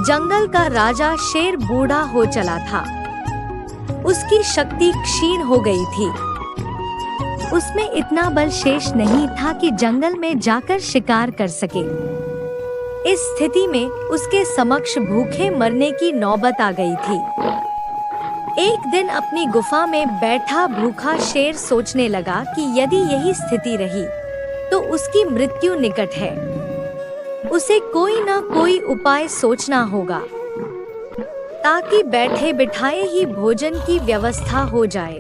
जंगल का राजा शेर बूढ़ा हो चला था। उसकी शक्ति क्षीण हो गई थी। उसमें इतना बल शेष नहीं था कि जंगल में जाकर शिकार कर सके। इस स्थिति में उसके समक्ष भूखे मरने की नौबत आ गई थी। एक दिन अपनी गुफा में बैठा भूखा शेर सोचने लगा कि यदि यही स्थिति रही तो उसकी मृत्यु निकट है। उसे कोई न कोई उपाय सोचना होगा ताकि बैठे बिठाए ही भोजन की व्यवस्था हो जाए।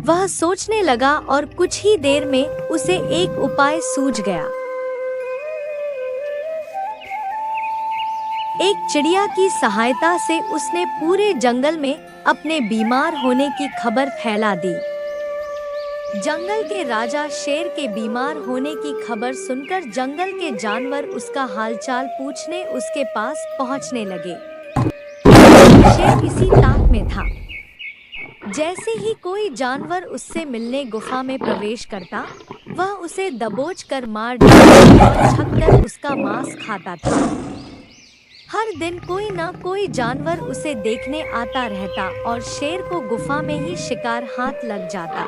वह सोचने लगा और कुछ ही देर में उसे एक उपाय सूझ गया। एक चिड़िया की सहायता से उसने पूरे जंगल में अपने बीमार होने की खबर फैला दी। जंगल के राजा शेर के बीमार होने की खबर सुनकर जंगल के जानवर उसका हालचाल पूछने उसके पास पहुंचने लगे। शेर इसी ताक में था। जैसे ही कोई जानवर उससे मिलने गुफा में प्रवेश करता, वह उसे दबोच कर मार डालता और छककर उसका मांस खाता था। हर दिन कोई न कोई जानवर उसे देखने आता रहता और शेर को गुफा में ही शिकार हाथ लग जाता।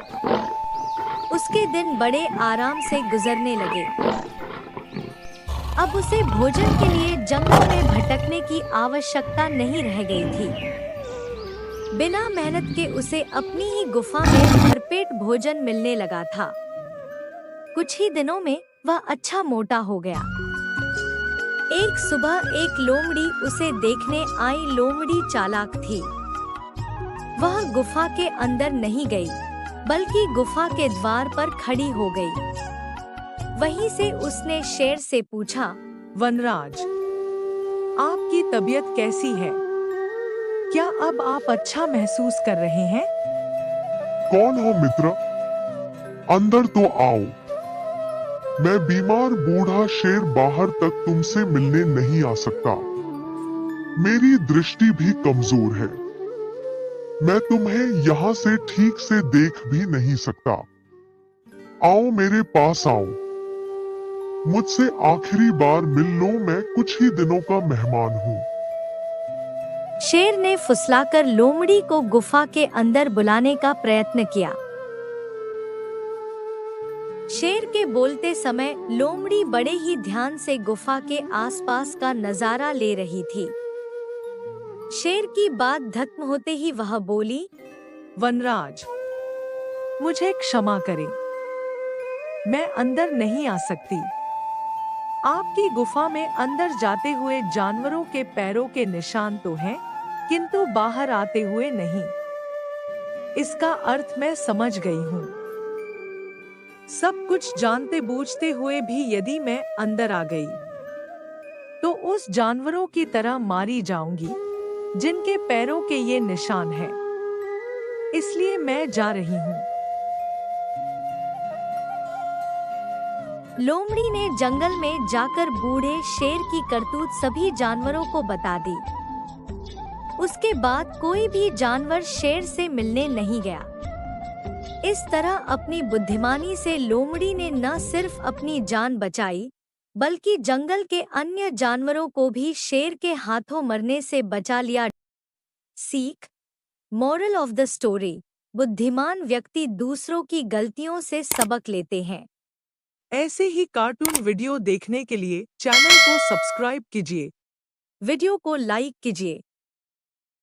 उसके दिन बड़े आराम से गुजरने लगे। अब उसे भोजन के लिए जंगल में भटकने की आवश्यकता नहीं रह गई थी। बिना मेहनत के उसे अपनी ही गुफा में भरपेट भोजन मिलने लगा था। कुछ ही दिनों में वह अच्छा मोटा हो गया। एक सुबह एक लोमड़ी उसे देखने आई। लोमड़ी चालाक थी। वह गुफा के अंदर नहीं गई, बल्कि गुफा के द्वार पर खड़ी हो गई। वहीं से उसने शेर से पूछा, वनराज, आपकी तबीयत कैसी है? क्या अब आप अच्छा महसूस कर रहे हैं? कौन हो मित्र? अंदर तो आओ। मैं बीमार बूढ़ा शेर बाहर तक तुमसे मिलने नहीं आ सकता। मेरी दृष्टि भी कमजोर है। मैं तुम्हें यहाँ से ठीक से देख भी नहीं सकता। आओ मेरे पास आओ। मुझसे आखिरी बार मिल लो, मैं कुछ ही दिनों का मेहमान हूँ। शेर ने फुसलाकर लोमड़ी को गुफा के अंदर बुलाने का प्रयत्न किया। शेर के बोलते समय लोमड़ी बड़े ही ध्यान से गुफा के आसपास का नजारा ले रही थी। शेर की बात खत्म होते ही वह बोली, वनराज, मुझे क्षमा करें, मैं अंदर नहीं आ सकती। आपकी गुफा में अंदर जाते हुए जानवरों के पैरों के निशान तो हैं, किंतु बाहर आते हुए नहीं। इसका अर्थ मैं समझ गई हूँ। सब कुछ जानते बूझते हुए भी यदि मैं अंदर आ गई तो उस जानवरों की तरह मारी जाऊंगी जिनके पैरों के ये निशान हैं। इसलिए मैं जा रही हूँ। लोमड़ी ने जंगल में जाकर बूढ़े शेर की करतूत सभी जानवरों को बता दी। उसके बाद कोई भी जानवर शेर से मिलने नहीं गया। इस तरह अपनी बुद्धिमानी से लोमड़ी ने न सिर्फ अपनी जान बचाई, बल्कि जंगल के अन्य जानवरों को भी शेर के हाथों मरने से बचा लिया। सीख, मोरल ऑफ द स्टोरी: बुद्धिमान व्यक्ति दूसरों की गलतियों से सबक लेते हैं। ऐसे ही कार्टून वीडियो देखने के लिए चैनल को सब्सक्राइब कीजिए। वीडियो को लाइक कीजिए।